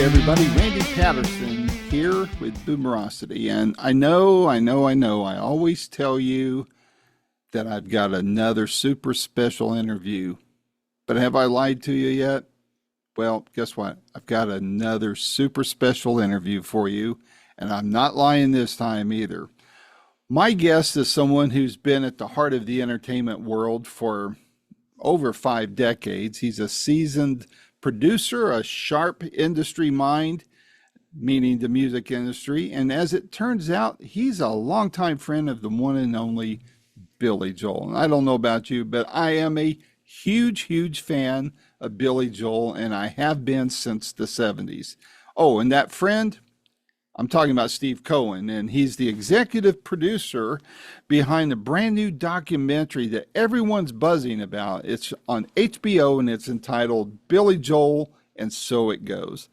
everybody. Randy Patterson here with Boomerocity. And I always tell you that I've got another super special interview. But have I lied to you yet? Well, guess what? I've got another super special interview for you. And I'm not lying this time either. My guest is someone who's been at the heart of the entertainment world for over 5 decades. He's a seasoned producer, a sharp industry mind, meaning the music industry. And as it turns out, he's a longtime friend of the one and only Billy Joel. And I don't know about you, but I am a huge fan of Billy Joel, and I have been since the 70s. Oh, and that friend, I'm talking about Steve Cohen, and he's the executive producer behind the brand new documentary that everyone's buzzing about. It's on HBO, and it's entitled Billy Joel, and So It Goes.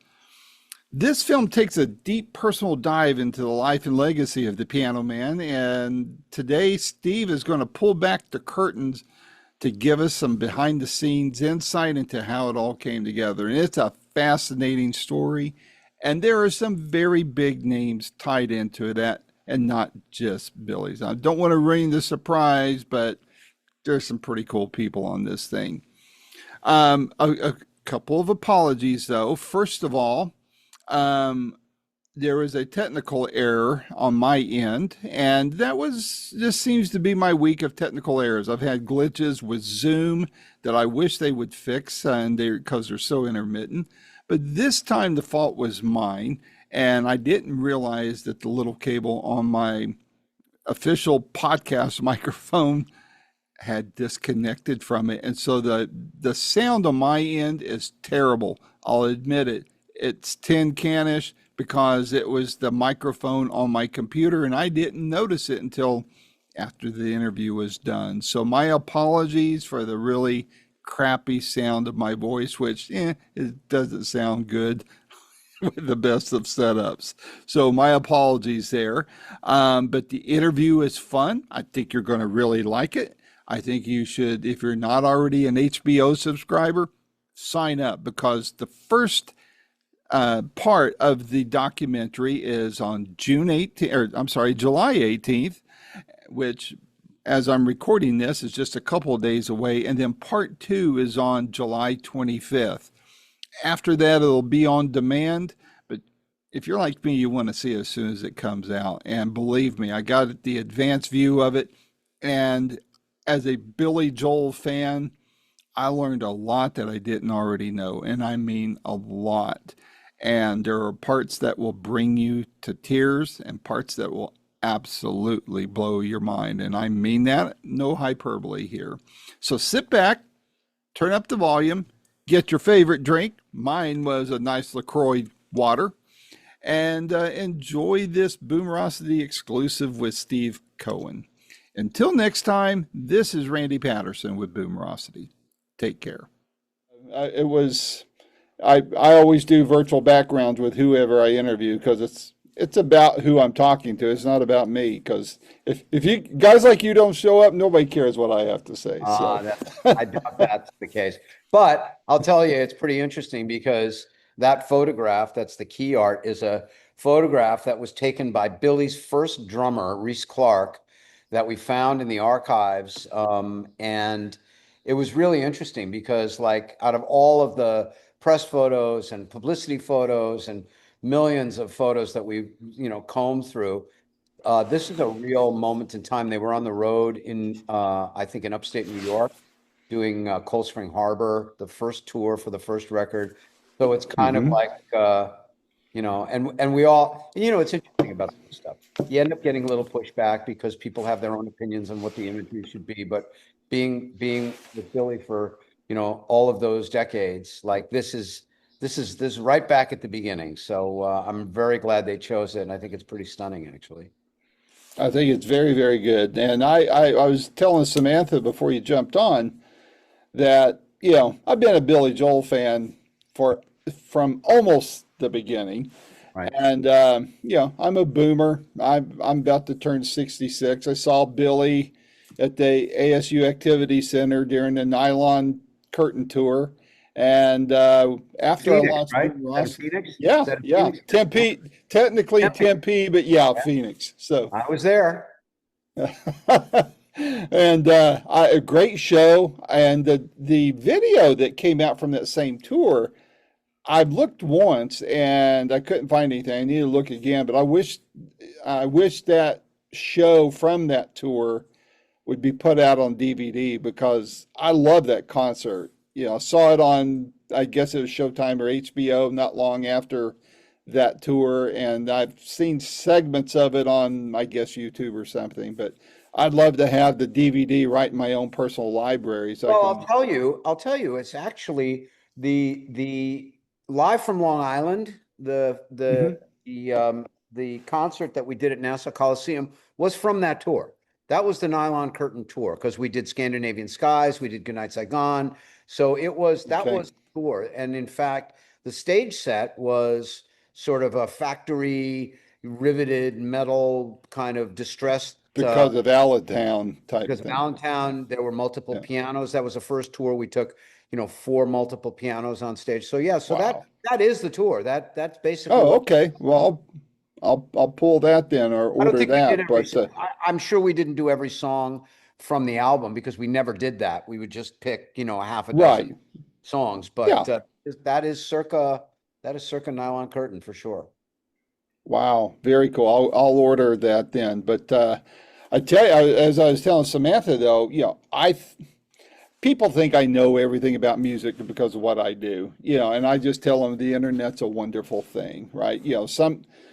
This film takes a deep personal dive into the life and legacy of the Piano Man, and today Steve is going to pull back the curtains to give us some behind-the-scenes insight into how it all came together. And it's a fascinating story. And there are some very big names tied into that, and not just Billy's. I don't want to ruin the surprise, but there's some pretty cool people on this thing. A couple of apologies, though. First of all, there was a technical error on my end, and this seems to be my week of technical errors. I've had glitches with Zoom that I wish they would fix, and because they're so intermittent. But this time the fault was mine, and I didn't realize that the little cable on my official podcast microphone had disconnected from it. And so the sound on my end is terrible. I'll admit it. It's tin canish because it was the microphone on my computer, and I didn't notice it until after the interview was done. So my apologies for the really crappy sound of my voice, which it doesn't sound good with the best of setups. So my apologies there. But the interview is fun. I think you're going to really like it. I think you should, if you're not already an HBO subscriber, sign up, because the first part of the documentary is on July 18th, which, as I'm recording this, is just a couple of days away. And then part 2 is on July 25th. After that, it'll be on demand. But if you're like me, you want to see it as soon as it comes out. And believe me, I got the advanced view of it. And as a Billy Joel fan, I learned a lot that I didn't already know. And I mean a lot. And there are parts that will bring you to tears and parts that will absolutely blow your mind. And I mean that, no hyperbole here. So sit back, turn up the volume, get your favorite drink. Mine was a nice LaCroix water, and enjoy this Boomerocity exclusive with Steve Cohen. Until next time, this is Randy Patterson with Boomerocity. Take care. I always do virtual backgrounds with whoever I interview, because it's about who I'm talking to. It's not about me, because if you guys like you don't show up, nobody cares what I have to say. I doubt that's the case. But I'll tell you, it's pretty interesting, because that photograph, that's the key art, is a photograph that was taken by Billy's first drummer, Reese Clark, that we found in the archives. And it was really interesting because, like, out of all of the press photos and publicity photos and millions of photos that we, combed through, this is a real moment in time. They were on the road in, I think, in upstate New York, doing Cold Spring Harbor, the first tour for the first record. So it's kind of like, and we all, it's interesting about this stuff. You end up getting a little pushback because people have their own opinions on what the imagery should be. But being with Billy for, all of those decades, like this is right back at the beginning. So I'm very glad they chose it. And I think it's pretty stunning, actually. I think it's very, very good. And I was telling Samantha before you jumped on that, I've been a Billy Joel fan from almost the beginning. Right. And, I'm a boomer. I'm about to turn 66. I saw Billy at the ASU Activity Center during the Nylon Curtain Tour. And after I Phoenix, launched right? Is that in Boomerocity, Phoenix? Is yeah, that in yeah, Phoenix? Yeah. Tempe, technically Tempe. Tempe, but yeah, Phoenix. So, I was there. and a great show, and the video that came out from that same tour, I've looked once and I couldn't find anything. I need to look again, but I wish that show from that tour would be put out on DVD because I love that concert. I saw it on, I guess it was Showtime or HBO not long after that tour, and I've seen segments of it on, I guess, YouTube or something. But I'd love to have the DVD right in my own personal library so I Well, can. I'll tell you, it's actually the Live from Long Island, Mhm. the concert that we did at Nassau Coliseum was from that tour. That was the Nylon Curtain tour because we did Scandinavian Skies, we did Goodnight Saigon. So that Okay. was the tour. And in fact, the stage set was sort of a factory riveted metal kind of distressed Because of Allentown type because of thing. Allentown, there were multiple Yeah. pianos. That was the first tour we took, four multiple pianos on stage. So yeah, so Wow. that is the tour. That's basically Oh, what. okay. Well, I'll pull that then or I don't order think we did that. every. But I'm sure we didn't do every song from the album because we never did that. We would just pick, a half a dozen right. songs. Yeah. But that is circa Nylon Curtain for sure. Wow. Very cool. I'll order that then. But I tell you, as I was telling Samantha though, people think I know everything about music because of what I do, and I just tell them the internet's a wonderful thing, right?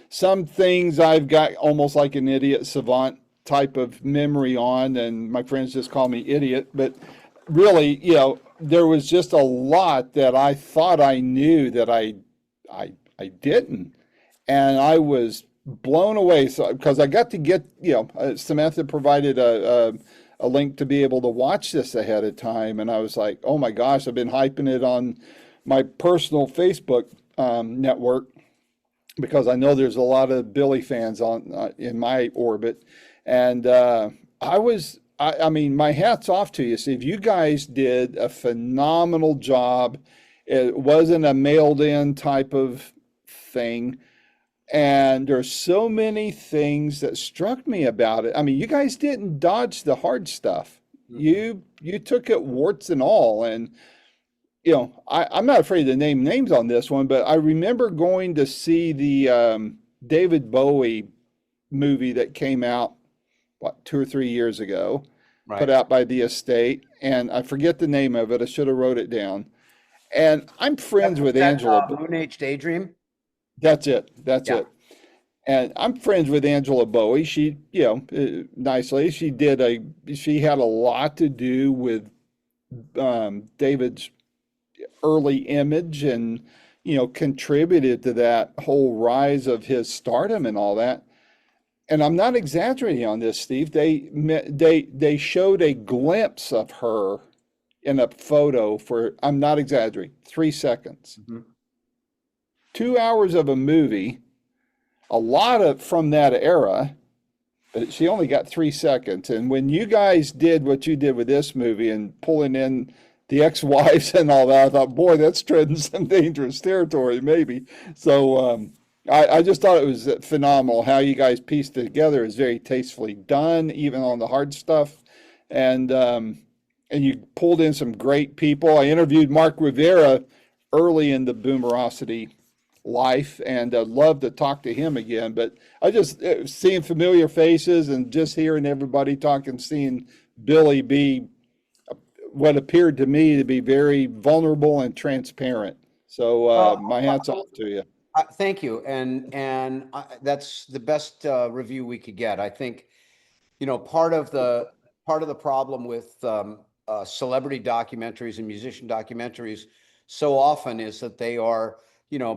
Some things I've got almost like an idiot savant type of memory on, and my friends just call me idiot, but really, there was just a lot that I thought I knew that I didn't, and I was blown away. So because I got to get, Samantha provided a link to be able to watch this ahead of time, and I was like, oh my gosh, I've been hyping it on my personal Facebook network because I know there's a lot of Billy fans on in my orbit, and I mean, my hat's off to you, Steve. You guys did a phenomenal job. It wasn't a mailed in type of thing. And there's so many things that struck me about it. I mean, you guys didn't dodge the hard stuff. Mm-mm. You took it warts and all. And I'm not afraid to name names on this one, but I remember going to see the David Bowie movie that came out, what, 2 or 3 years ago, put Right. out by the estate, and I forget the name of it. I should have wrote it down. And I'm friends with That Angela. Moon Age Daydream. That's it. That's Yeah. it. And I'm friends with Angela Bowie. She, nicely, she had a lot to do with David's early image and, contributed to that whole rise of his stardom and all that. And I'm not exaggerating on this, Steve. They showed a glimpse of her in a photo for, I'm not exaggerating, 3 seconds. Mhm. 2 hours of a movie, a lot of from that era, but she only got 3 seconds. And when you guys did what you did with this movie and pulling in the ex-wives and all that, I thought, boy, that's treading some dangerous territory, maybe. So I just thought it was phenomenal how you guys pieced it together. It's very tastefully done, even on the hard stuff. And you pulled in some great people. I interviewed Mark Rivera early in the Boomerocity life, and I'd love to talk to him again. But I just seeing familiar faces and just hearing everybody talking, seeing Billy be what appeared to me to be very vulnerable and transparent. So Well, my hat's off to you. thank you, and that's the best review we could get. I think part of the problem with celebrity documentaries and musician documentaries so often is that they are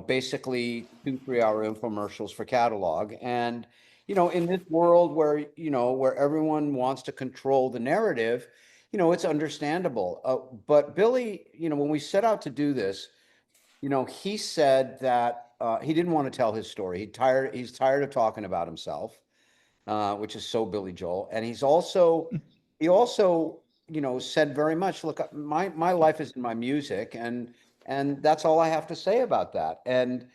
basically 2 3 hour infomercials for catalog. And in this world where where everyone wants to control the narrative, it's understandable. But Billy, when we set out to do this, he said that he didn't want to tell his story. He's tired of talking about himself, which is so Billy Joel. And he also, said very much, look, my life is in my music, And that's all I have to say about that. And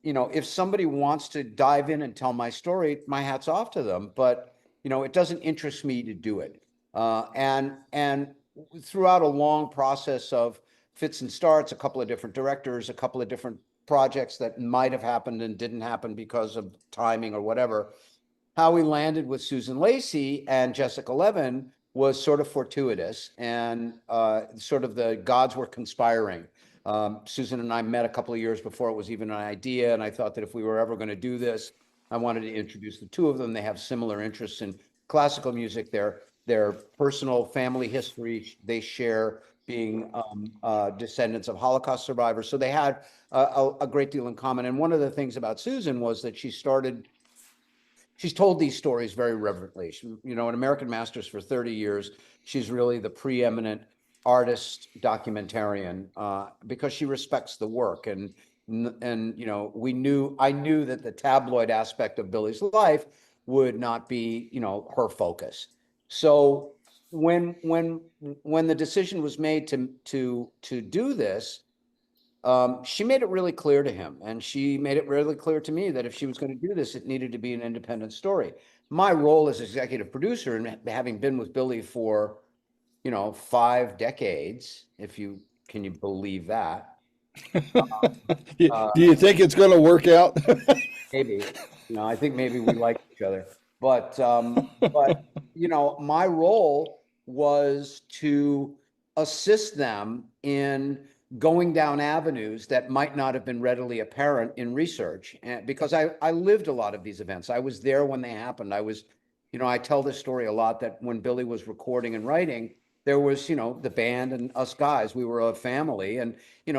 if somebody wants to dive in and tell my story, my hat's off to them. But it doesn't interest me to do it. And throughout a long process of fits and starts, a couple of different directors, a couple of different projects that might have happened and didn't happen because of timing or whatever, how we landed with Susan Lacey and Jessica Levin was sort of fortuitous, and sort of the gods were conspiring. Susan and I met a couple of years before it was even an idea, and I thought that if we were ever going to do this, I wanted to introduce the two of them. They have similar interests in classical music. Their personal family history they share, being descendants of Holocaust survivors. So they had a great deal in common. And one of the things about Susan was that she's told these stories very reverently. An American Masters for 30 years. She's really the preeminent artist documentarian, because she respects the work. And I knew that the tabloid aspect of Billy's life would not be, her focus. So when the decision was made to do this, she made it really clear to him, and she made it really clear to me that if she was going to do this, it needed to be an independent story. My role as executive producer, and having been with Billy for, 5 decades, can you believe that? Do you think it's going to work out? Maybe, I think maybe we like each other, but my role was to assist them in going down avenues that might not have been readily apparent in research. And because I lived a lot of these events, I was there when they happened. I tell this story a lot, that when Billy was recording and writing, there was, the band and us guys, we were a family, and,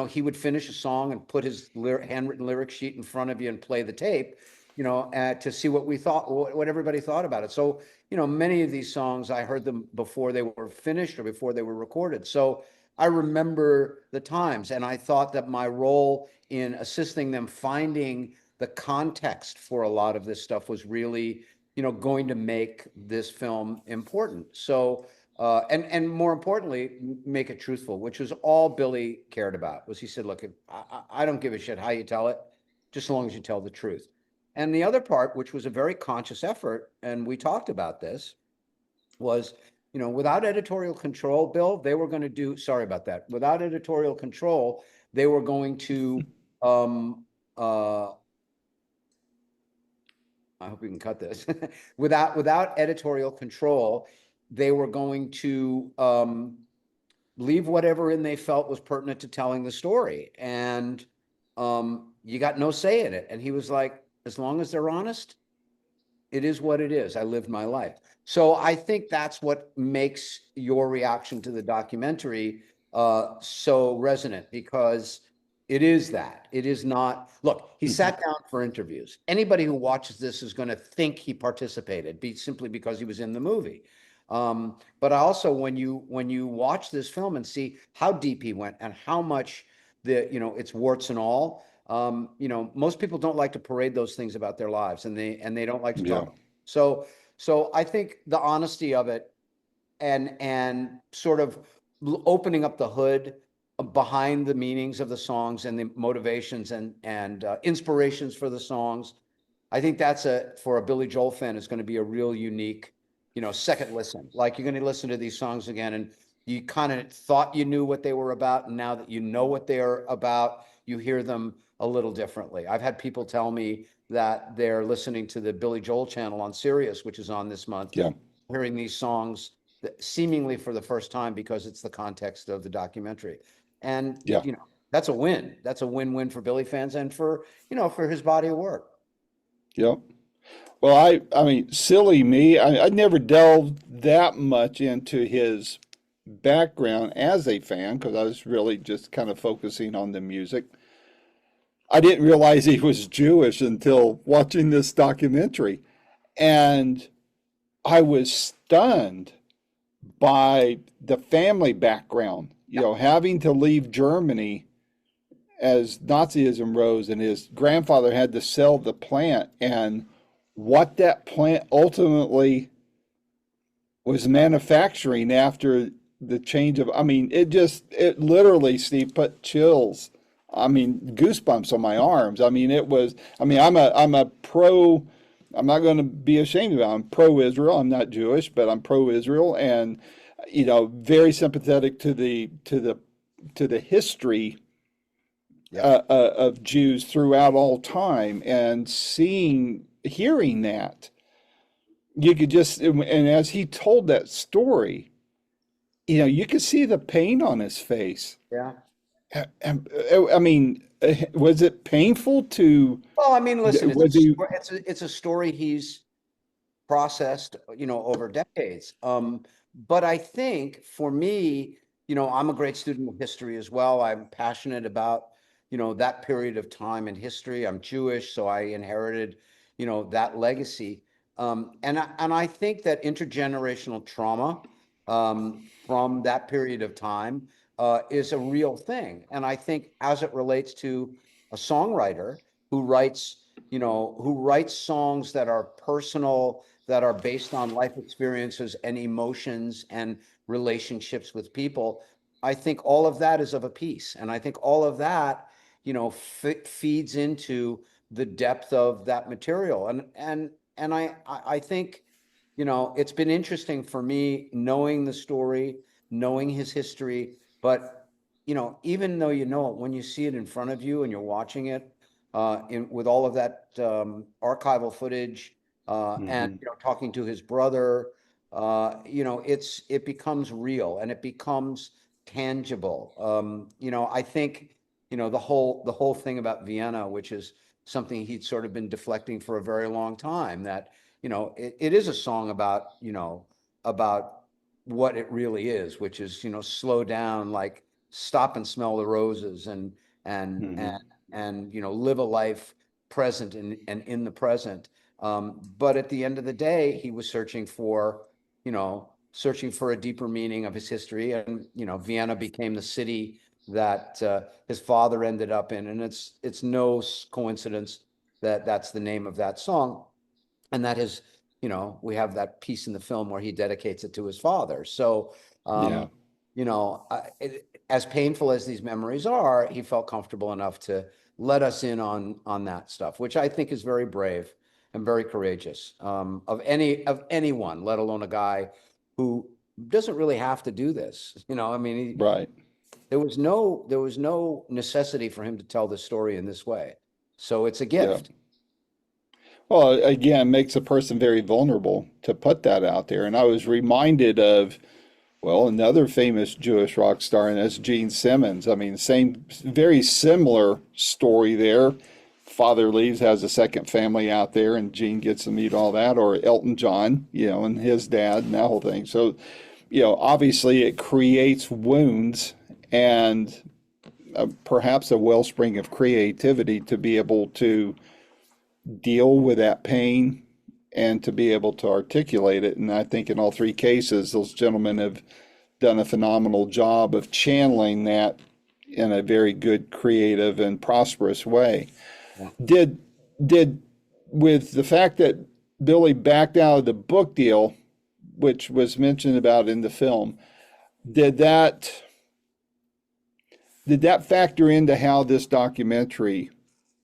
he would finish a song and put his handwritten lyric sheet in front of you and play the tape, to see what everybody thought about it. So, many of these songs, I heard them before they were finished or before they were recorded. So I remember the times, and I thought that my role in assisting them finding the context for a lot of this stuff was really, going to make this film important. So, and more importantly, make it truthful, which was all Billy cared about. Was he said, "Look, I don't give a shit how you tell it, just as long as you tell the truth." And the other part, which was a very conscious effort, and we talked about this, was, without editorial control, Bill, they were going to do, sorry about that. Without editorial control, they were going to, I hope we can cut this. Without editorial control, they were going to leave whatever in they felt was pertinent to telling the story. And you got no say in it. And he was like, as long as they're honest, it is what it is. I lived my life. So I think that's what makes your reaction to the documentary so resonant, because it is that. It is not, look, he sat down for interviews. Anybody who watches this is going to think he participated simply because he was in the movie. But also when you watch this film and see how deep he went and how much it's warts and all, most people don't like to parade those things about their lives, and they don't like to talk. So I think the honesty of it, and sort of opening up the hood behind the meanings of the songs and the motivations and inspirations for the songs, I think that's for a Billy Joel fan, is going to be a real unique, second listen. Like, you're going to listen to these songs again, and you kind of thought you knew what they were about, and now that you know what they're about, you hear them a little differently. I've had people tell me that they're listening to the Billy Joel channel on Sirius, which is on this month, hearing these songs seemingly for the first time because it's the context of the documentary. And, that's a win. That's a win-win for Billy fans and for his body of work. Yep. Well, I mean, silly me. I never delved that much into his background as a fan, because I was really just kind of focusing on the music. I didn't realize he was Jewish until watching this documentary. And I was stunned by the family background, having to leave Germany as Nazism rose, and his grandfather had to sell the plant, and what that plant ultimately was manufacturing after the change of, I mean, it literally, Steve, put chills. I mean, goosebumps on my arms. I mean, it was, I mean, I'm a pro, I'm not going to be ashamed of it. I'm pro Israel. I'm not Jewish, but I'm pro Israel, and, very sympathetic to the history Yep. of Jews throughout all time, and hearing that, you could just, and as he told that story, you could see the pain on his face. Yeah. I mean, was it painful to, Well, I mean, listen, was he, it's a story he's processed, over decades. But I think for me, I'm a great student of history as well. I'm passionate about, that period of time in history. I'm Jewish, so I inherited, that legacy. And I think that intergenerational trauma from that period of time is a real thing. And I think as it relates to a songwriter who writes songs that are personal, that are based on life experiences and emotions and relationships with people, I think all of that is of a piece. And I think all of that, feeds into the depth of that material. And I think, it's been interesting for me knowing the story, knowing his history, but even though you know it, when you see it in front of you and you're watching it, with all of that archival footage, and Mhm. talking to his brother, it becomes real and it becomes tangible. I think the whole thing about Vienna, which is something he'd sort of been deflecting for a very long time, that it is a song about what it really is, which is slow down, like stop and smell the roses, and and Mhm. and live a life present and in the present. But at the end of the day, he was searching for a deeper meaning of his history, and Vienna became the city that his father ended up in, and it's no coincidence that that's the name of that song, and that is, we have that piece in the film where he dedicates it to his father. So, Yeah. as painful as these memories are, he felt comfortable enough to let us in on that stuff, which I think is very brave and very courageous, of anyone, let alone a guy who doesn't really have to do this. I mean, Right. there was no necessity for him to tell this story in this way. So it's a Yeah. gift. Well, again, makes a person very vulnerable to put that out there. And I was reminded of, well, another famous Jewish rock star, and that's Gene Simmons. I mean, same, very similar story there. Father leaves, has a second family out there, and Gene gets to meet all that. Or Elton John, and his dad and that whole thing. So, obviously it creates wounds and perhaps a wellspring of creativity to be able to deal with that pain and to be able to articulate it. And I think in all three cases, those gentlemen have done a phenomenal job of channeling that in a very good, creative, and prosperous way. Yeah. Did did with the fact that Billy backed out of the book deal, which was mentioned about in the film, did that did that factor into how this documentary,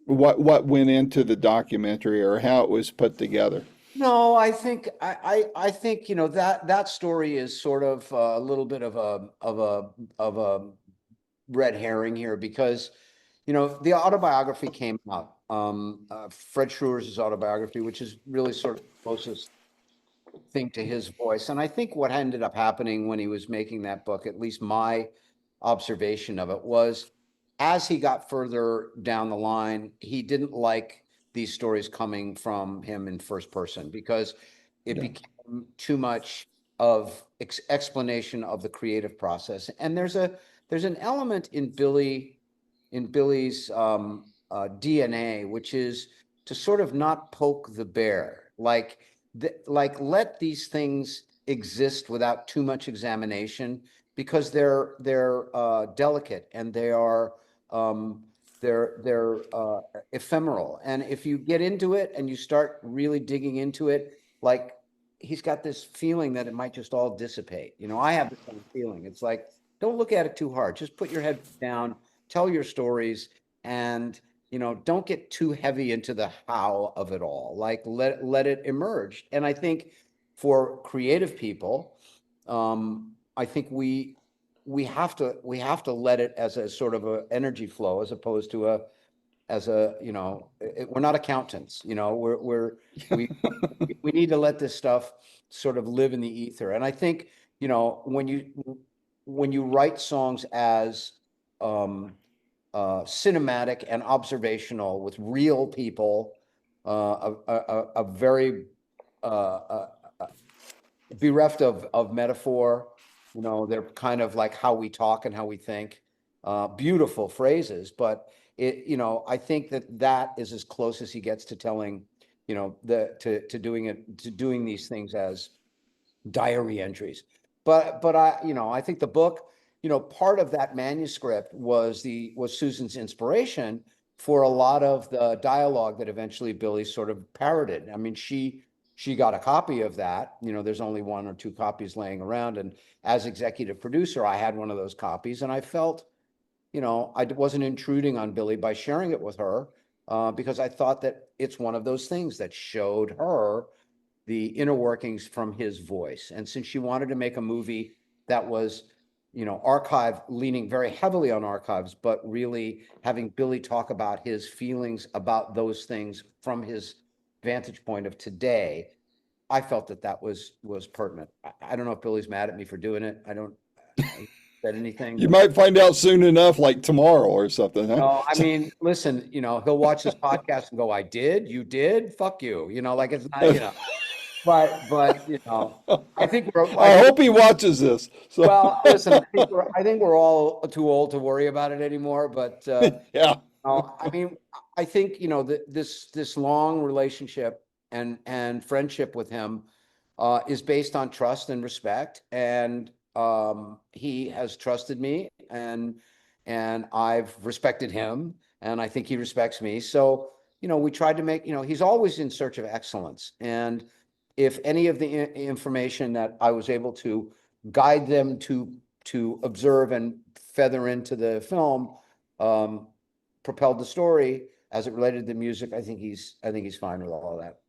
what went into the documentary or how it was put together? No, I think that story is sort of a little bit of a red herring here, because the autobiography came out, Fred Schroer's autobiography, which is really sort of the closest thing to his voice. And I think what ended up happening when he was making that book, at least my observation of it, was as he got further down the line, he didn't like these stories coming from him in first person, because it Yeah, became too much of explanation of the creative process. And there's an element in Billy's DNA, which is to sort of not poke the bear, like let these things exist without too much examination, because they're delicate, and um, they're ephemeral. And if you get into it and you start really digging into it, like he's got this feeling that it might just all dissipate. You know, I have the same feeling. It's like, don't look at it too hard. Just put your head down, tell your stories, and you know, don't get too heavy into the how of it all. Like let it emerge. And I think for creative people, I think we have to let it as a sort of a energy flow as opposed to a as a, you know, we're not accountants, you know, we, we need to let this stuff sort of live in the ether. And I think, you know, when you write songs as, cinematic and observational with real people, a very, uh, uh, bereft of metaphor. You know, they're kind of like how we talk and how we think. Beautiful phrases, but it, you know, I think that that is as close as he gets to telling, you know, to doing it, to doing these things as diary entries. But I, you know, I think the book, you know, part of that manuscript was Susan's inspiration for a lot of the dialogue that eventually Billy sort of parroted. I mean, she got a copy of that. You know, there's only one or two copies laying around, and as executive producer, I had one of those copies, and I felt, you know, I wasn't intruding on Billy by sharing it with her, because I thought that it's one of those things that showed her the inner workings from his voice. And since she wanted to make a movie that was, you know, archive, leaning very heavily on archives, but really having Billy talk about his feelings about those things from his vantage point of today, I felt that that was pertinent. I don't know if Billy's mad at me for doing it. I don't said anything, You but might find out soon enough, like tomorrow or something, huh? no, I mean, listen, you know, he'll watch this podcast and go, "I did, you did, fuck you," you know, like it's not, you know. But you know, I I think hope he watches this. So, well, listen, I think we're all too old to worry about it anymore. But yeah. I mean, I think, you know, this long relationship and friendship with him is based on trust and respect, and he has trusted me, and I've respected him, and I think he respects me. So, you know, we tried to make, you know, he's always in search of excellence, and if any of the information that I was able to guide them to observe and feather into the film, um, propelled the story as it related to music, I think he's fine with all of that.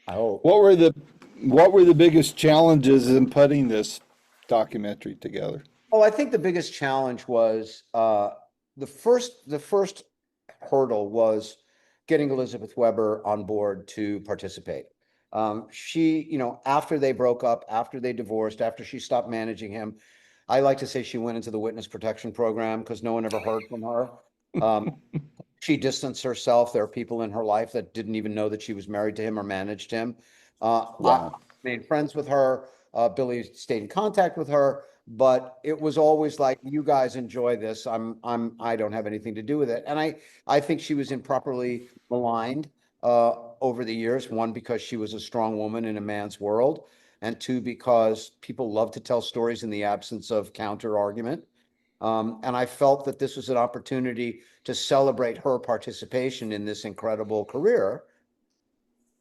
I hope. What were the what were the biggest challenges in putting this documentary together? Oh, I think the biggest challenge was the first hurdle was getting Elizabeth Weber on board to participate. She, you know, after they broke up, after they divorced, after she stopped managing him, I like to say she went into the witness protection program because no one ever heard from her. Um, she distanced herself. There are people in her life that didn't even know that she was married to him or managed him. I Wow. made friends with her. Billy stayed in contact with her, but it was always like, you guys enjoy this. I don't have anything to do with it. And I think she was improperly maligned over the years. One, because she was a strong woman in a man's world, and two, because people love to tell stories in the absence of counter argument. And I felt that this was an opportunity to celebrate her participation in this incredible career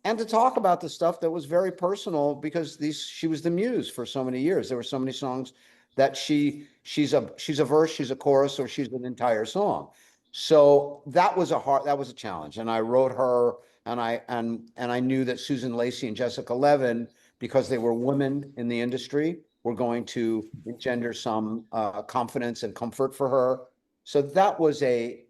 and to talk about the stuff that was very personal, because she was the muse for so many years. There were so many songs that she's a verse, she's a chorus, or she's an entire song. So that was a challenge. And I wrote her, and I knew that Susan Lacey and Jessica Levin, because they were women in the industry, were going to engender some confidence and comfort for her. So that was a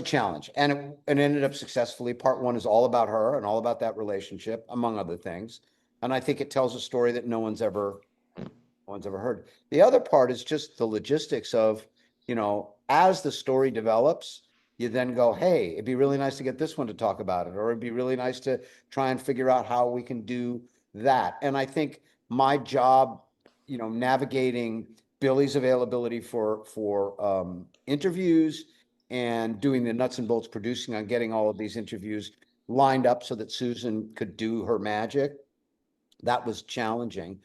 challenge, and it ended up successfully. Part one is all about her and all about that relationship, among other things. And I think it tells a story that no one's ever heard. The other part is just the logistics of, you know, as the story develops, you then go, hey, it'd be really nice to get this one to talk about it, or it'd be really nice to try and figure out how we can do that. And I think my job, you know, navigating Billy's availability for interviews and doing the nuts and bolts producing on getting all of these interviews lined up so that Susan could do her magic, that was challenging.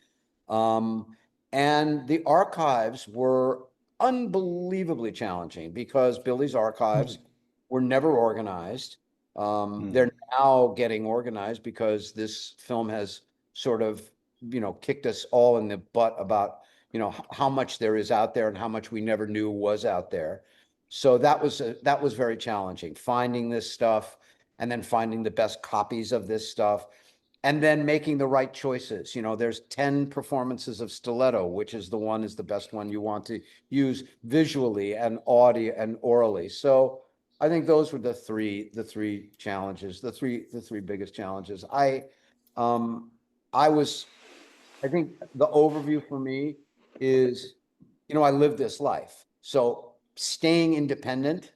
Um, and the archives were unbelievably challenging because Billy's archives were never organized. They're now getting organized because this film has sort of, kicked us all in the butt about, how much there is out there and how much we never knew was out there. So that was very challenging, finding this stuff and then finding the best copies of this stuff and then making the right choices. There's 10 performances of Stiletto, which is the best one you want to use visually and audio and orally. So I think those were the three challenges, the three biggest challenges. Um, I think the overview for me is, I lived this life. So staying independent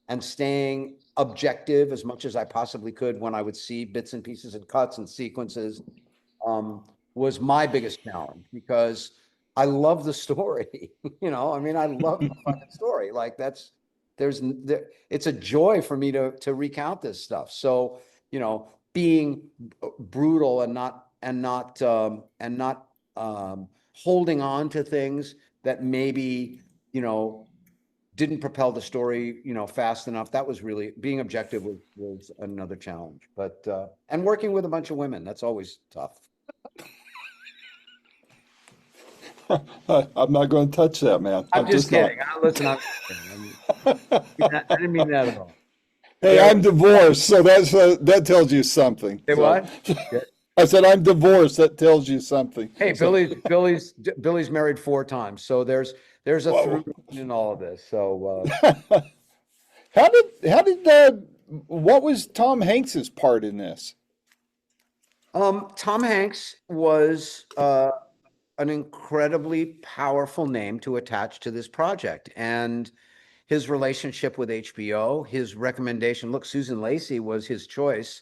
and staying objective as much as I possibly could when I would see bits and pieces and cuts and sequences, was my biggest challenge because I love the story. I love the fucking story. Like it's a joy for me to recount this stuff. So, being brutal and not holding on to things that maybe, didn't propel the story, fast enough. That was really being objective was another challenge. But and working with a bunch of women, that's always tough. I'm not going to touch that, man. I'm I'm just just not. kidding. Listen, I'm kidding. I didn't mean that at all. Hey, I'm divorced, so that tells you something. Say So what? Yeah. I said I'm divorced. That tells you something. Hey, So, Billy's married 4 times, so there's a whoa. through in all of this. So What was Tom Hanks's part in this? Tom Hanks was an incredibly powerful name to attach to this project, and his relationship with HBO, his recommendation. Look, Susan Lacey was his choice,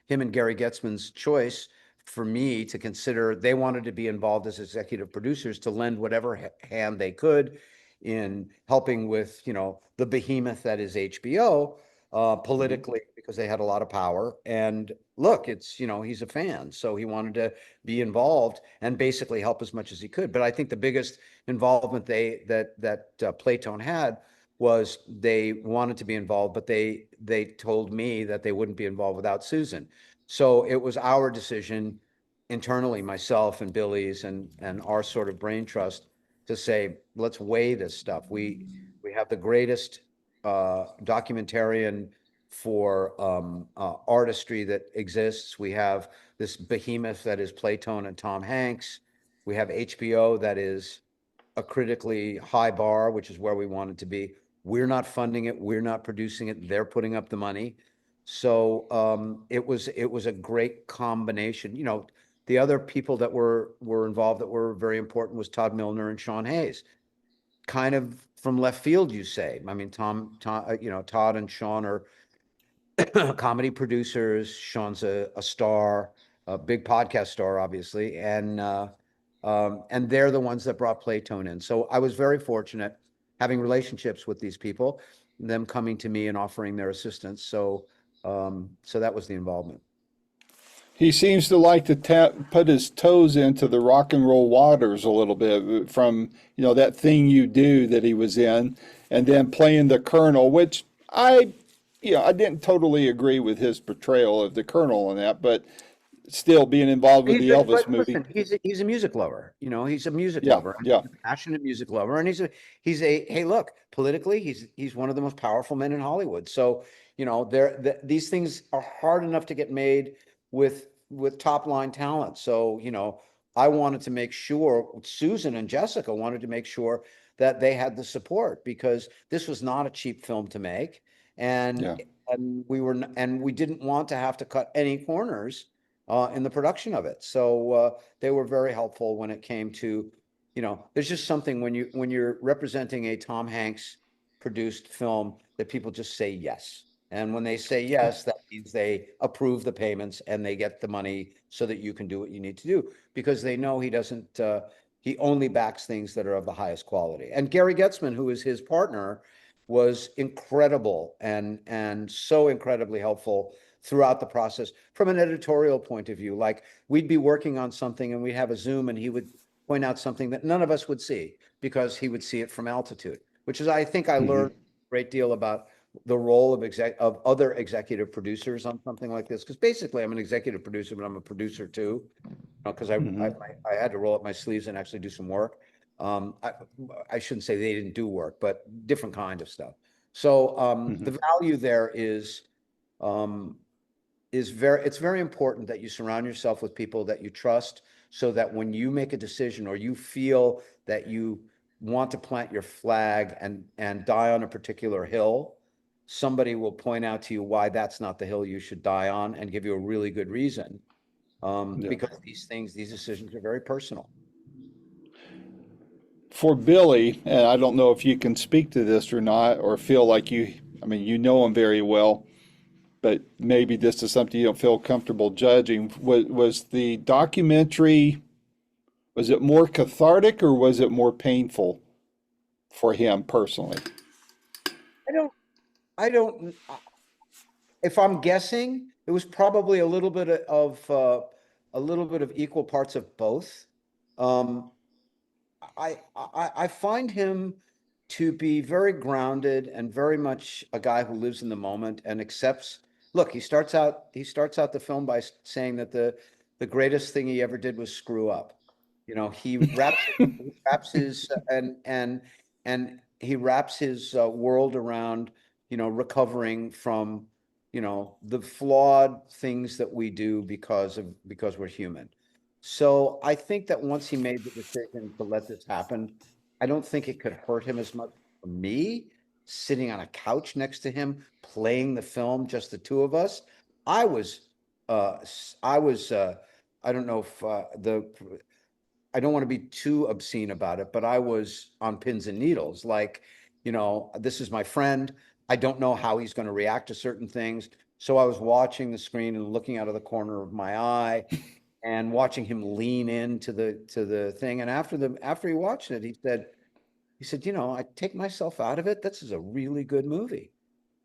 him and Gary Getzman's choice for me to consider. They wanted to be involved as executive producers to lend whatever hand they could in helping with, the behemoth that is HBO, politically, because they had a lot of power. And look, it's, he's a fan, so he wanted to be involved and basically help as much as he could. But I think the biggest involvement that Playtone had was they wanted to be involved, but they told me that they wouldn't be involved without Susan. So it was our decision internally, myself and Billy's and our sort of brain trust, to say, let's weigh this stuff. We have the greatest documentarian for artistry that exists. We have this behemoth that is Playtone and Tom Hanks. We have HBO that is a critically high bar, which is where we want it to be. We're not funding it. We're not producing it. They're putting up the money. So it was a great combination. The other people that were involved that were very important was Todd Milner and Sean Hayes. Kind of from left field, you say. I mean, Todd and Sean are comedy producers. Sean's a star, a big podcast star, obviously, and they're the ones that brought Playtone in. So I was very fortunate having relationships with these people, them coming to me and offering their assistance. So that was the involvement. He seems to like to put his toes into the rock and roll waters a little bit from, that thing you do that he was in, and then playing the Colonel, which I didn't totally agree with his portrayal of the Colonel in that, but still being involved with the Elvis movie. Listen, he's a music lover. He's a music Yeah, lover. yeah. He's a passionate music lover, and hey, look, politically, he's one of the most powerful men in Hollywood. So these things are hard enough to get made with top line talent. So I wanted to make sure Susan and Jessica wanted to make sure that they had the support, because this was not a cheap film to make, and Yeah. we didn't want to have to cut any corners in the production of it. So they were very helpful when it came to, there's just something when you're representing a Tom Hanks produced film that people just say yes. And when they say yes, that means they approve the payments and they get the money so that you can do what you need to do, because they know he only backs things that are of the highest quality. And Gary Getzman, who is his partner, was incredible and so incredibly helpful throughout the process from an editorial point of view. Like, we'd be working on something and we'd have a Zoom and he would point out something that none of us would see because he would see it from altitude, which is, I think I learned a great deal about the role of other executive producers on something like this. Because basically I'm an executive producer, but I'm a producer too, because Hmm. I had to roll up my sleeves and actually do some work. I, I shouldn't say they didn't do work, but different kind of stuff. So Hmm. the value there um, it's very important that you surround yourself with people that you trust, so that when you make a decision or you feel that you want to plant your flag and die on a particular hill, somebody will point out to you why that's not the hill you should die on and give you a really good reason. Yeah. Because these decisions are very personal. For Billy, and I don't know if you can speak to this or not, or feel like I mean, you know him very well, but maybe this is something you don't feel comfortable judging. Was the documentary, was it more cathartic or was it more painful for him personally? I don't, I don't, if I'm guessing, it was probably a little bit of equal parts of both. Um, I find him to be very grounded and very much a guy who lives in the moment and accepts. Look, he starts out the film by saying that the greatest thing he ever did was screw up. You know, he wraps his and he wraps his world around, recovering from, the flawed things that we do because we're human. So I think that once he made the decision to let this happen, I don't think it could hurt him as much for me sitting on a couch next to him playing the film, just the two of us. I was, I was, I don't know if I don't want to be too obscene about it, but I was on pins and needles. Like, this is my friend. I don't know how he's going to react to certain things. So I was watching the screen and looking out of the corner of my eye and watching him lean into the thing. And after he watched it, he said, I take myself out of it. This is a really good movie.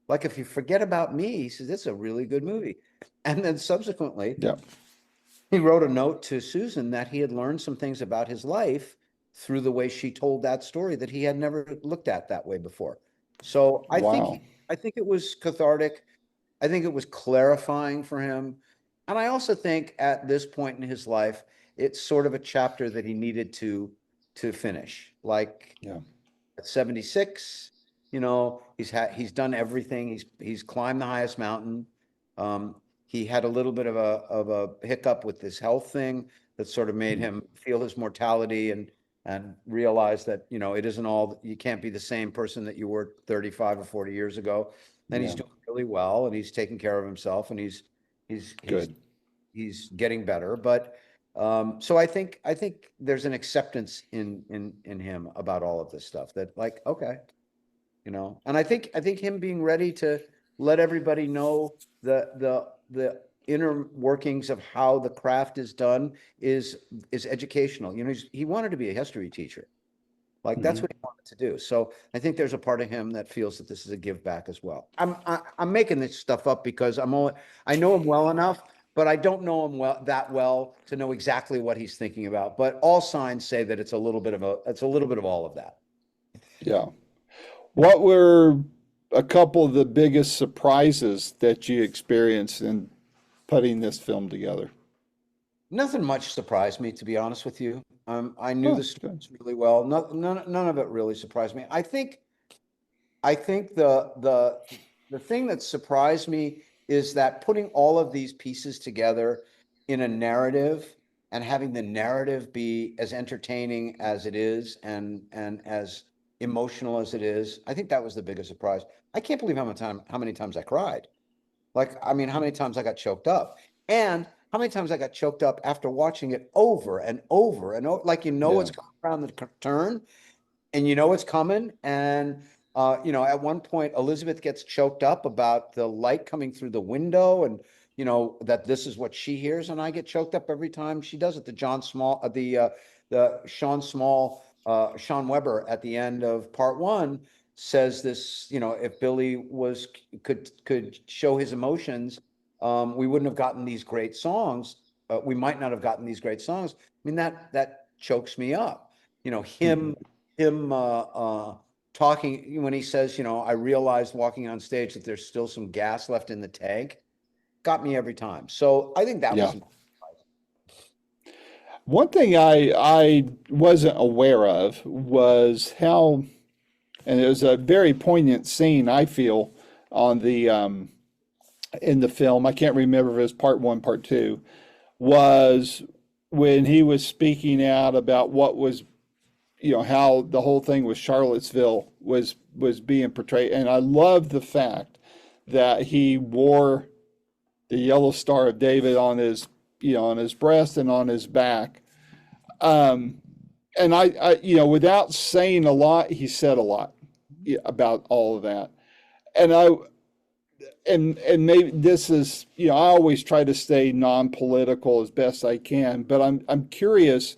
Like if you forget about me, he says, it's a really good movie. And then subsequently, Yeah. he wrote a note to Susan that he had learned some things about his life through the way she told that story that he had never looked at that way before. So Wow. I think it was cathartic. I think it was clarifying for him. And I also think at this point in his life, it's sort of a chapter that he needed to finish. Like Yeah. at 76, he's done everything. He's climbed the highest mountain. Um, he had a little bit of a hiccup with this health thing that sort of made Mm. him feel his mortality and realize that, it isn't all, you can't be the same person that you were 35 or 40 years ago. And he's Yeah. doing really well and he's taking care of himself and he's he's Good. he's getting better. But so I think there's an acceptance in him about all of this stuff that, like, okay, and I think him being ready to let everybody know the inner workings of how the craft is done is educational. He wanted to be a history teacher. Like that's Hmm. what he wanted to do. So I think there's a part of him that feels that this is a give back as well. I'm making this stuff up because I know him well enough, but I don't know him that well to know exactly what he's thinking about. But all signs say that it's a little bit of all of that. Yeah. What were a couple of the biggest surprises that you experienced in putting this film together? Nothing much surprised me, to be honest with you. I knew the Oh, good. stories really well. None of it really surprised me. I think the thing that surprised me is that putting all of these pieces together in a narrative and having the narrative be as entertaining as it is and as emotional as it is, I think that was the biggest surprise. I can't believe how many times I cried. Like, I mean, how many times I got choked up and how many times I got choked up after watching it over and over and over, like, Yeah. it's coming around the turn and it's coming. And at one point, Elizabeth gets choked up about the light coming through the window, and that this is what she hears, and I get choked up every time she does it. The Sean Small, Sean Weber at the end of part one says this. If Billy could show his emotions, we wouldn't have gotten these great songs. We might not have gotten these great songs. I mean, that chokes me up. Hmm. Him talking when he says, I realized walking on stage that there's still some gas left in the tank, got me every time. So I think that Yeah. was One thing I wasn't aware of was how, and it was a very poignant scene, I feel, on the in the film. I can't remember if it was part one, part two, was when he was speaking out about what was, how the whole thing with Charlottesville was being portrayed. And I love the fact that he wore the yellow Star of David on his, on his breast and on his back. Um, and without saying a lot, he said a lot about all of that. And and maybe this is, I always try to stay non-political as best I can, but I'm curious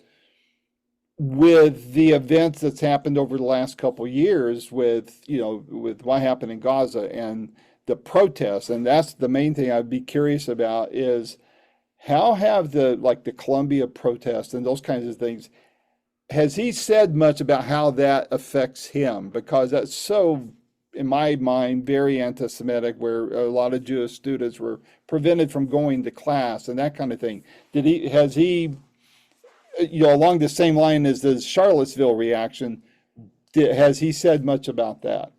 with the events that's happened over the last couple of years with, with what happened in Gaza and the protests. And that's the main thing I'd be curious about is how have the Columbia protests and those kinds of things, has he said much about how that affects him? Because that's so, in my mind, very anti-Semitic, where a lot of Jewish students were prevented from going to class and that kind of thing. Has he, along the same line as the Charlottesville reaction, has he said much about that?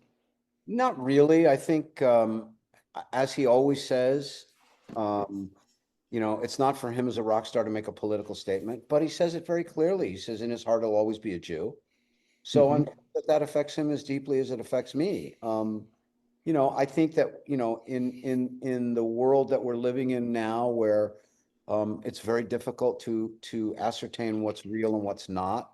not really. I think, as he always says, um, it's not for him as a rock star to make a political statement, but he says it very clearly. He says in his heart, he'll always be a Jew. So I'm Hmm. sure that affects him as deeply as it affects me. I think that, in the world that we're living in now, where it's very difficult to ascertain what's real and what's not,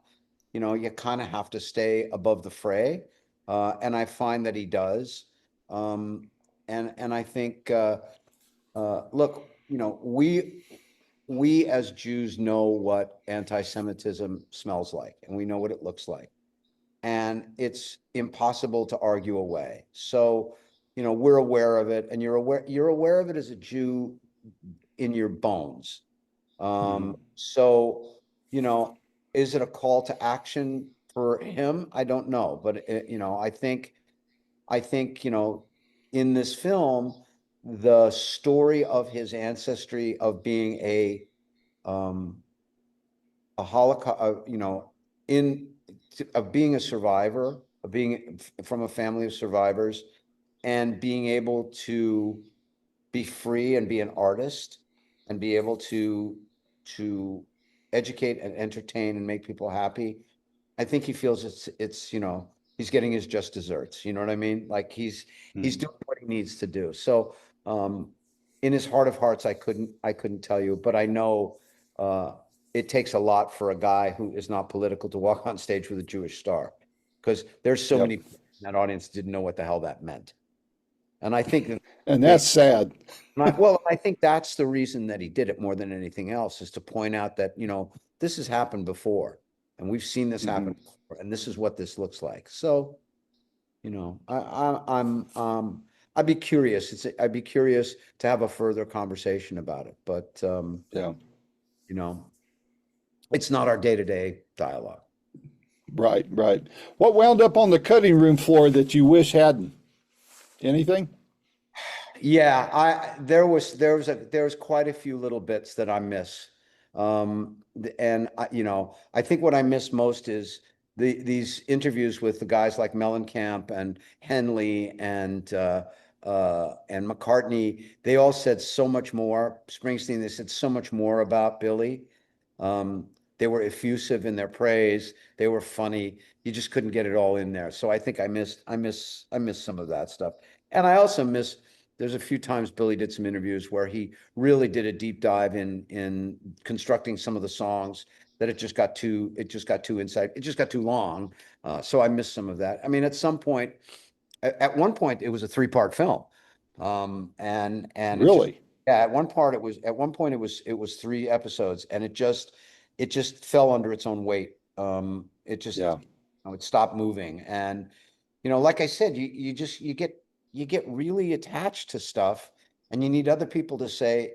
you kind of have to stay above the fray. And I find that he does. Um, and I think, look, we as Jews know what anti-Semitism smells like, and we know what it looks like, and it's impossible to argue away. So, we're aware of it, and you're aware of it as a Jew in your bones. Hmm. So, you know, is it a call to action for him? I don't know, but I think, in this film, the story of his ancestry of being um, a Holocaust, in of being a survivor, of being from a family of survivors, and being able to be free and be an artist and be able to educate and entertain and make people happy. I think he feels it's he's getting his just desserts. You know what I mean? Like he's Hmm. doing what he needs to do. So in his heart of hearts, I couldn't tell you, but I know uh it takes a lot for a guy who is not political to walk on stage with a Jewish star, because there's so Yep. many people in that audience didn't know what the hell that meant. And I think that And they that's sad. I think that's the reason that he did it more than anything else, is to point out that, this has happened before, and we've seen this Hmm. happen before, and this is what this looks like. So, I'd be curious. I'd be curious to have a further conversation about it, but Yeah. you know, it's not our day-to-day dialogue. Right. Right. What wound up on the cutting room floor that you wish hadn't? Anything? Yeah, there was quite a few little bits that I miss. And I think what I miss most is these interviews with the guys like Mellencamp and Henley and McCartney. They all said so much more. Springsteen, they said so much more about Billy. Um, they were effusive in their praise. They were funny. You just couldn't get it all in there. So I think I miss some of that stuff. And I also miss, there's a few times Billy did some interviews where he really did a deep dive in constructing some of the songs, that it just got too inside. It just got too long. So I missed some of that. I mean, at one point, it was a three-part film. And Really? yeah, at one point it was three episodes, and it just fell under its own weight. Yeah. It stopped moving. And like I said, you get really attached to stuff, and you need other people to say,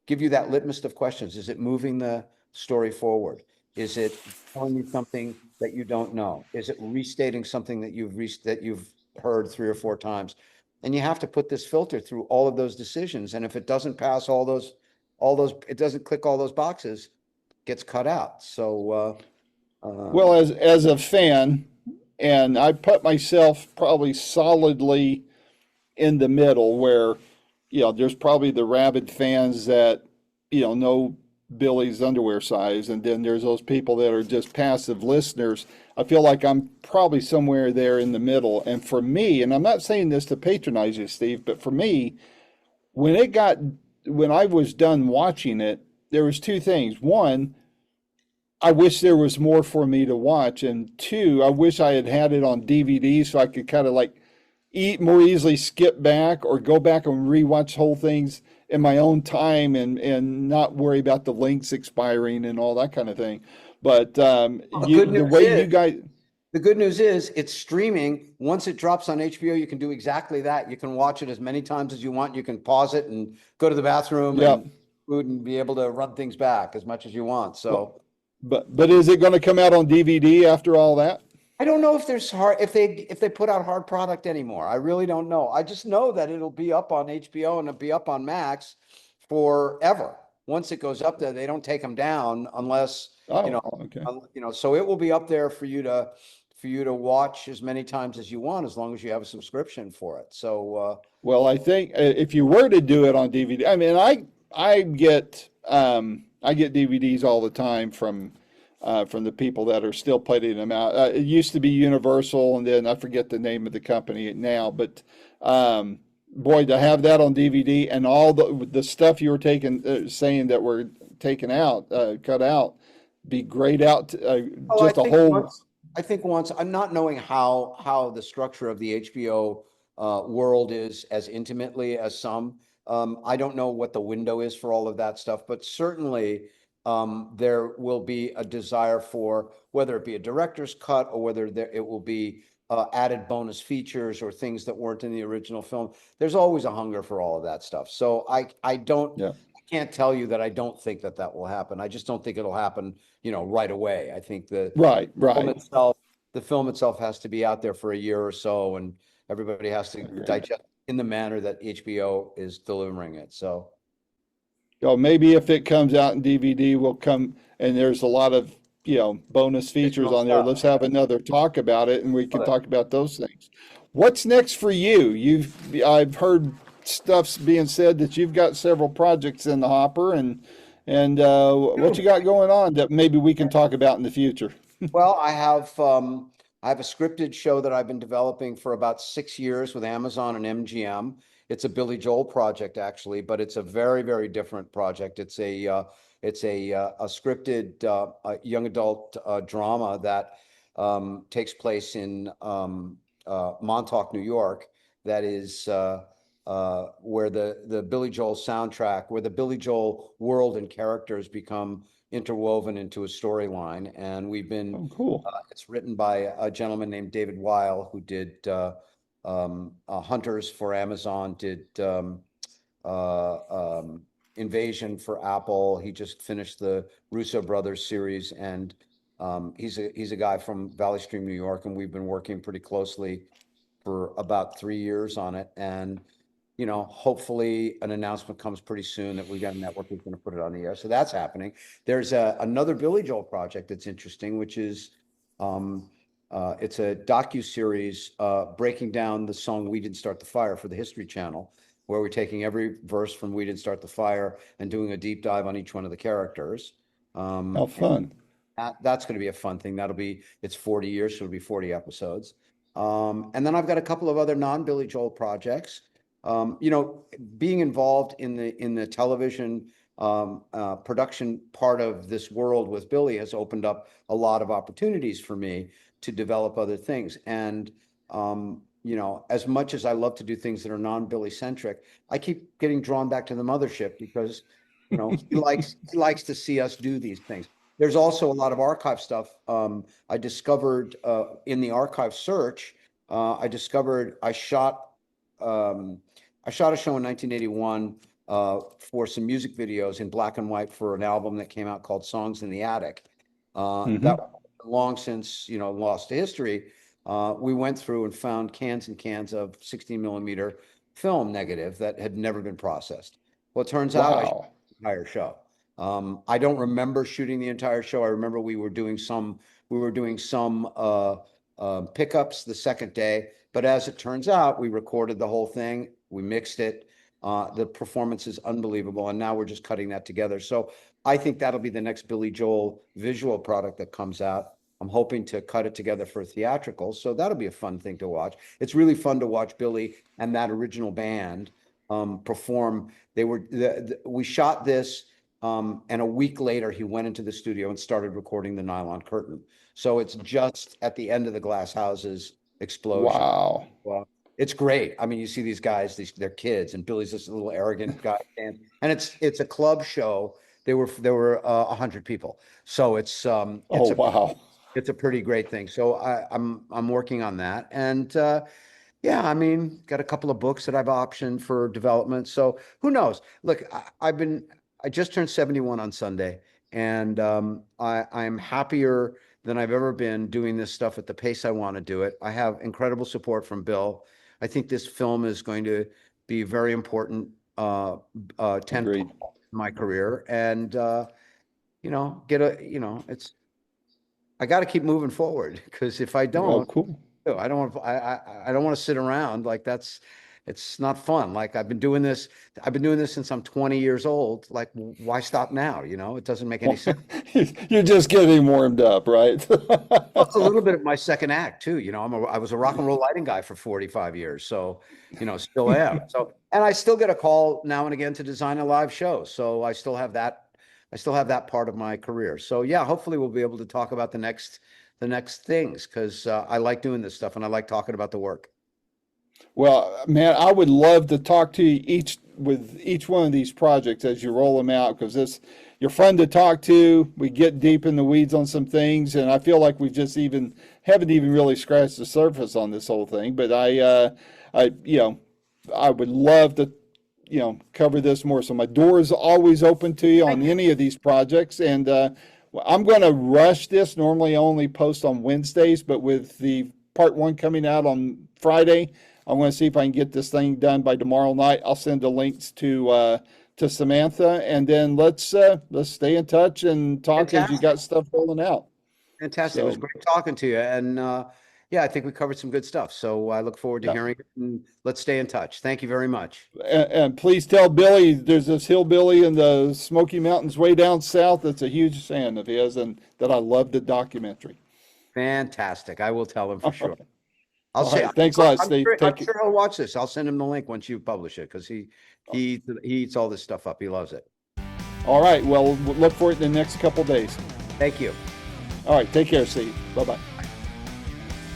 give you that litmus of questions. Is it moving the story forward? Is it telling you something that you don't know? Is it restating something that you've heard 3 or 4 times? And you have to put this filter through all of those decisions. And if it doesn't pass it doesn't click all those boxes, it gets cut out. So, Well, as a fan, and I put myself probably solidly in the middle where, there's probably the rabid fans that, know Billy's underwear size, and then there's those people that are just passive listeners. I feel like I'm probably somewhere there in the middle. And for me, and I'm not saying this to patronize you, Steve, but for me, when it got when I was done watching it, there was two things. One, I wish there was more for me to watch, and two, I wish I had had it on DVD so I could kind of like more easily skip back or go back and rewatch whole things in my own time and not worry about the links expiring and all that kind of thing. But the good the news way is, you guys, the good news is it's streaming. Once it drops on HBO, you can do exactly that. You can watch it as many times as you want. You can pause it and go to the bathroom yeah. and food and be able to run things back as much as you want. Well, So but is it going to come out on DVD after all that? I don't know if there's if they put out hard product anymore. I really don't know. I just know that it'll be up on HBO and it'll be up on Max forever. Once it goes up there, they don't take them down unless, Oh, okay. so it will be up there for you to watch as many times as you want, as long as you have a subscription for it. So, Well, I think if you were to do it on DVD, I mean, I get DVDs all the time from the people that are still putting them out. It used to be Universal, and then I forget the name of the company now. But boy, to have that on DVD and all the stuff you were saying that were taken out, cut out, be grayed out. oh, Just a whole. I think once, I'm not knowing how the structure of the HBO world is as intimately as some. I don't know what the window is for all of that stuff, but certainly there will be a desire for whether it be a director's cut or whether it will be added bonus features or things that weren't in the original film. There's always a hunger for all of that stuff. So Yeah. I can't tell you that I don't think that will happen. I just don't think it'll happen, right away. I think Right. film Right. itself, the film itself has to be out there for a year or so, and everybody has to Okay. digest in the manner that HBO is delivering it. So, Oh, maybe if it comes out in DVD, we'll come and there's a lot of, bonus features additional on there. stuff. Let's have another talk about it and we can But talk about those things. What's next for you? I've heard stuff's being said that you've got several projects in the hopper and what you got going on that maybe we can talk about in the future. Well, I have a scripted show that I've been developing for about 6 years with Amazon and MGM. It's a Billy Joel project actually, but it's a very, very different project. It's a scripted young adult drama that takes place in Montauk, New York. That is where the Billy Joel soundtrack, where the Billy Joel world and characters become interwoven into a storyline. And Oh, cool. it's written by a gentleman named David Weil, who did Hunters for Amazon, did uh, um, Invasion for Apple. He just finished the Russo Brothers series, and he's a guy from Valley Stream, New York, and we've been working pretty closely for about 3 years on it. And hopefully an announcement comes pretty soon that we got a network who's going to put it on the air. So that's happening. There's another Billy Joel project that's interesting, which is it's a docu-series breaking down the song "We Didn't Start the Fire" for the History Channel, where we're taking every verse from "We Didn't Start the Fire" and doing a deep dive on each one of the characters. How And fun. that's going to be a fun thing. It's 40 years, so it'll be 40 episodes. And then I've got a couple of other non-Billy Joel projects. Being involved in the television production part of this world with Billy has opened up a lot of opportunities for me to develop other things. And as much as I love to do things that are non-Billy centric, I keep getting drawn back to the mothership because he likes to see us do these things. There's also a lot of archive stuff. I discovered in the archive search, um, I shot a show in 1981 for some music videos in black and white for an album that came out called Songs in the Attic. Hmm. That was long since, lost to history, we went through and found cans and cans of 16 millimeter film negative that had never been processed. Well, it turns out I shot Wow. the entire show. I don't remember shooting the entire show. I remember we were doing some pickups the second day, but as it turns out, we recorded the whole thing, we mixed it. The performance is unbelievable, and now we're just cutting that together. So I think that'll be the next Billy Joel visual product that comes out. I'm hoping to cut it together for theatrical, so that'll be a fun thing to watch. It's really fun to watch Billy and that original band perform. We shot this, and a week later he went into the studio and started recording the Nylon Curtain. So it's just at the end of the Glass Houses explosion. Wow. Well, it's great. I mean, you see these guys, they're kids, and Billy's this little arrogant guy, and it's a club show. There were 100 people, so it's Oh, wow. it's a pretty great thing. So I'm working on that, and yeah, I mean, got a couple of books that I've optioned for development. So who knows? Look, I just turned 71 on Sunday, and I'm happier than I've ever been doing this stuff at the pace I want to do it. I have incredible support from Bill. I think this film is going to be very important tent Agreed. in my career, and I got to keep moving forward, because if I Oh, don't, cool. I don't want I don't want to sit around like it's not fun. Like I've been doing this since I'm 20 years old. Like, why stop now? It doesn't make any sense. You're just getting warmed up, right? Well, it's a little bit of my second act too. I was a rock and roll lighting guy for 45 years. So, still am. So, and I still get a call now and again to design a live show. So I still have that part of my career. So yeah, hopefully we'll be able to talk about the next things, because I like doing this stuff and I like talking about the work. Well, man, I would love to talk to you with each one of these projects as you roll them out, because you're fun to talk to. We get deep in the weeds on some things, and I feel like we just haven't even really scratched the surface on this whole thing. But I would love to, cover this more. So my door is always open to you on any of these projects, and I'm going to rush this. Normally, I only post on Wednesdays, but with the part one coming out on Friday, I want to see if I can get this thing done by tomorrow night. I'll send the links to Samantha, and then let's stay in touch and talk as you got stuff rolling out. Fantastic. It was great talking to you. And yeah, I think we covered some good stuff. So I look forward to hearing it, and let's stay in touch. Thank you very much. And please tell Billy there's this hillbilly in the Smoky Mountains way down south that's a huge fan of his, and that I love the documentary. Fantastic. I will tell him for sure. All right. Thanks a lot, Steve. I'm sure he'll watch this. I'll send him the link once you publish it, because he eats all this stuff up. He loves it. All right. Well, we'll look for it in the next couple days. Thank you. All right. Take care, Steve. Bye-bye.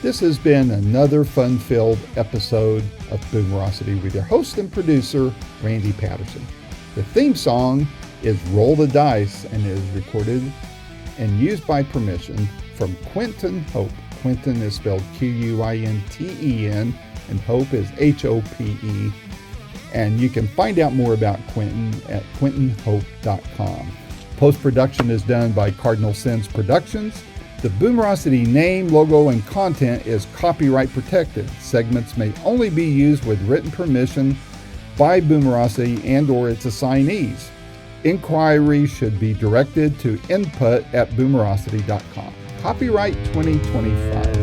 This has been another fun-filled episode of Boomerocity with your host and producer, Randy Patterson. The theme song is Roll the Dice and is recorded and used by permission from Quentin Hope. Quentin is spelled Quinten, and Hope is Hope. And you can find out more about Quentin at quentinhope.com. Post-production is done by Cardinal Sins Productions. The Boomerocity name, logo, and content is copyright protected. Segments may only be used with written permission by Boomerocity and/or its assignees. Inquiry should be directed to input@boomerocity.com. Copyright 2025.